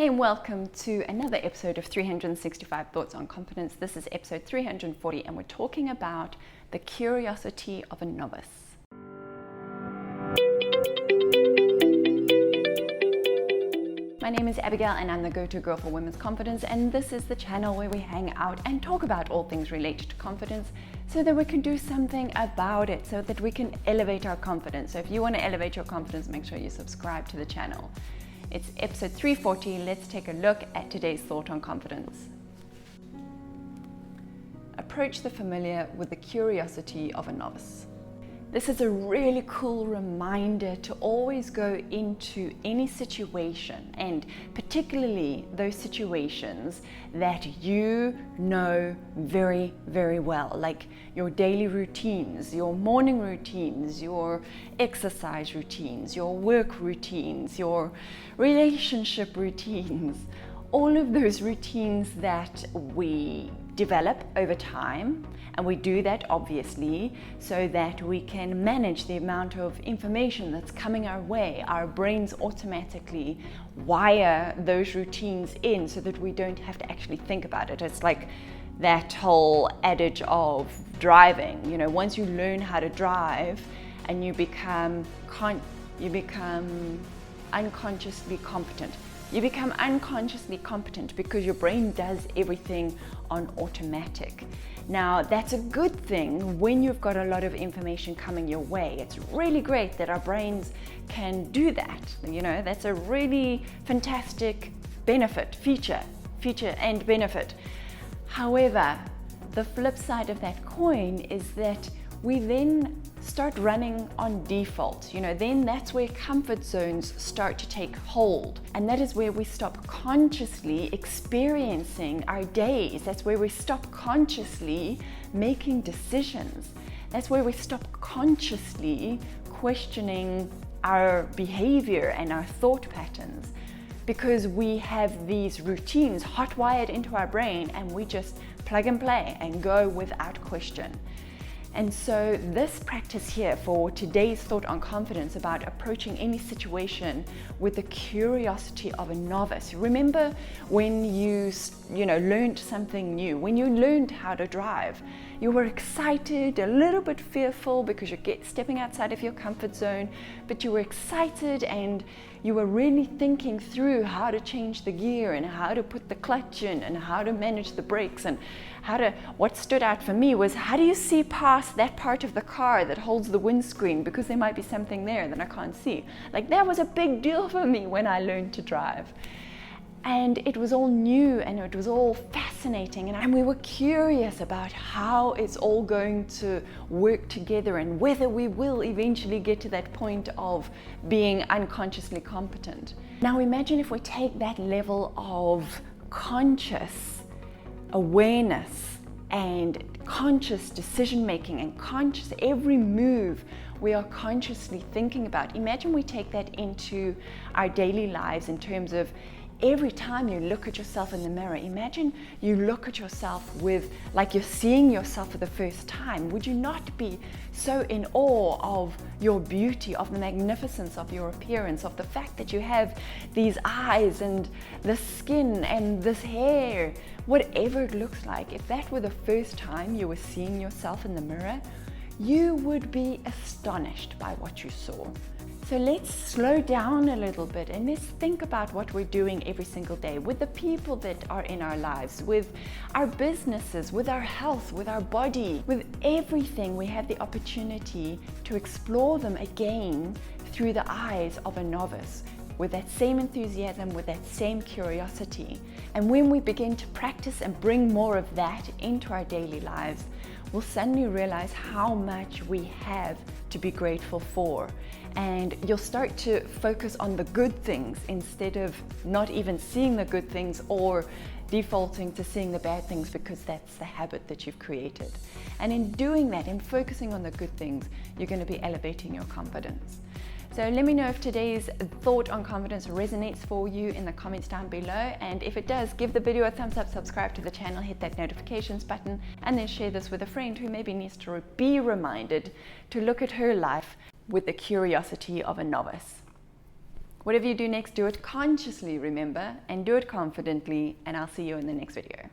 Hey, and welcome to another episode of 365 Thoughts on Confidence. This is episode 340, and we're talking about the curiosity of a novice. My name is Abigail, and I'm the go-to girl for women's confidence, and this is the channel where we hang out and talk about all things related to confidence so that we can do something about it, so that we can elevate our confidence. So if you want to elevate your confidence, make sure you subscribe to the channel. It's episode 340. Let's take a look at today's thought on confidence. Approach the familiar with the curiosity of a novice. This is a really cool reminder to always go into any situation, and particularly those situations that you know very, very well, like your daily routines, your morning routines, your exercise routines, your work routines, your relationship routines, all of those routines that we develop over time. And we do that obviously so that we can manage the amount of information that's coming our way. Our brains automatically wire those routines in so that we don't have to actually think about it. It's like that whole adage of driving. You know, once you learn how to drive and you become unconsciously competent. You become unconsciously competent because your brain does everything on automatic. Now, that's a good thing when you've got a lot of information coming your way. It's really great that our brains can do that. You know, that's a really fantastic feature and benefit. However, the flip side of that coin is that we then start running on default. You know, then that's where comfort zones start to take hold. And that is where we stop consciously experiencing our days. That's where we stop consciously making decisions. That's where we stop consciously questioning our behavior and our thought patterns, because we have these routines hot-wired into our brain and we just plug and play and go without question. And so this practice here for today's thought on confidence about approaching any situation with the curiosity of a novice. Remember when you learned something new, when you learned how to drive, you were excited, a little bit fearful because you're stepping outside of your comfort zone, but you were excited and you were really thinking through how to change the gear and how to put the clutch in and how to manage the brakes, and what stood out for me was, how do you see past that part of the car that holds the windscreen, because there might be something there that I can't see. Like, that was a big deal for me when I learned to drive. And it was all new and it was all fascinating, and we were curious about how it's all going to work together and whether we will eventually get to that point of being unconsciously competent. Now imagine if we take that level of conscious awareness and conscious decision making and conscious every move we are consciously thinking about. Imagine we take that into our daily lives in terms of every time you look at yourself in the mirror. Imagine you look at yourself like you're seeing yourself for the first time. Would you not be so in awe of your beauty, of the magnificence of your appearance, of the fact that you have these eyes and this skin and this hair, whatever it looks like? If that were the first time you were seeing yourself in the mirror, you would be astonished by what you saw. So let's slow down a little bit and let's think about what we're doing every single day with the people that are in our lives, with our businesses, with our health, with our body, with everything. We have the opportunity to explore them again through the eyes of a novice, with that same enthusiasm, with that same curiosity. And when we begin to practice and bring more of that into our daily lives, we'll suddenly realize how much we have to be grateful for. And you'll start to focus on the good things instead of not even seeing the good things or defaulting to seeing the bad things, because that's the habit that you've created. And in doing that, in focusing on the good things, you're going to be elevating your confidence. So let me know if today's thought on confidence resonates for you in the comments down below. And if it does, give the video a thumbs up, subscribe to the channel, hit that notifications button, and then share this with a friend who maybe needs to be reminded to look at her life with the curiosity of a novice. Whatever you do next, do it consciously, remember, and do it confidently, and I'll see you in the next video.